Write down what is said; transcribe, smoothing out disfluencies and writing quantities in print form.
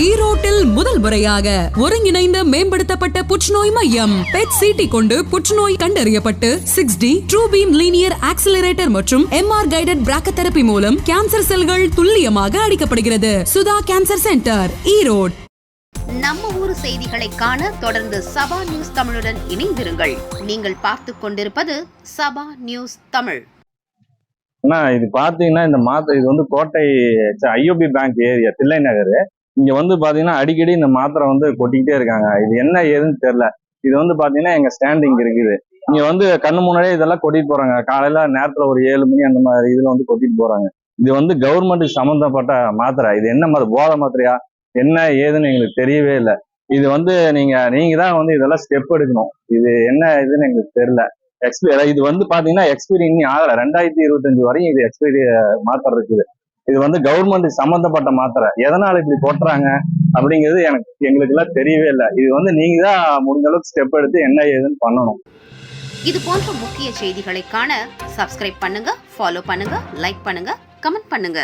ஈரோட்டில் முதல் முறையாக ஒருங்கிணைந்த மேம்படுத்தப்பட்ட புற்றுநோய் மையம் பெட் சிடி கொண்டு புற்றுநோய் கண்டறியப்பட்டு 6D true beam linear accelerator மற்றும் MR கைடட் பிராக்கோதெரபி மூலம் கேன்சர் செல்கள் துல்லியமாக அழிக்கப்படுகிறது. Sudha cancer centre, Erode. நம்ம ஊர் செய்திகளை காண தொடர்ந்து சபா நியூஸ் தமிழுடன் இணைந்திருங்கள். நீங்கள் பார்த்து கொண்டிருப்பது சபா நியூஸ் தமிழ். இது பாத்தீங்கன்னா இந்த இது வந்து கோட்டை IOB bank area, Thillai Nagar. இங்க வந்து பாத்தீங்கன்னா அடிக்கடி இந்த மாத்திரை வந்து கொட்டிக்கிட்டே இருக்காங்க. இது என்ன ஏதுன்னு தெரியல. இது வந்து பாத்தீங்கன்னா எங்க ஸ்டாண்டிங் இருக்குது. இங்க வந்து கண்ணு முன்னாடியே இதெல்லாம் கொட்டிட்டு போறாங்க. காலையில நேரத்துல ஒரு 7 மணி அந்த மாதிரி இதுல வந்து கொட்டிட்டு போறாங்க. இது வந்து கவர்மெண்ட்டுக்கு சம்பந்தப்பட்ட மாத்திரை. இது என்ன போதை மாத்திரையா என்ன ஏதுன்னு எங்களுக்கு தெரியவே இல்லை. இது வந்து நீங்க தான் வந்து இதெல்லாம் ஸ்டெப் எடுக்கணும். இது என்ன இதுன்னு எங்களுக்கு தெரியல. இது வந்து பாத்தீங்கன்னா எக்ஸ்பைரி இன்னும் ஆகல. 2025 வரையும் இது எக்ஸ்பைரி மாத்திரை இருக்குது. இது வந்து கவர்மெண்ட் சம்பந்தப்பட்ட மாத்திரை. எதனால இப்படி போட்டுறாங்க அப்படிங்கிறது எங்களுக்கு எல்லாம் தெரியவே இல்லை. இது வந்து நீங்க தான் முடிஞ்ச அளவுக்கு ஸ்டெப் எடுத்து என்ன ஏதுன்னு பண்ணணும். இது போன்ற முக்கிய செய்திகளை காண சப்ஸ்கிரைப் பண்ணுங்க, ஃபாலோ பண்ணுங்க, லைக் பண்ணுங்க, கமெண்ட் பண்ணுங்க.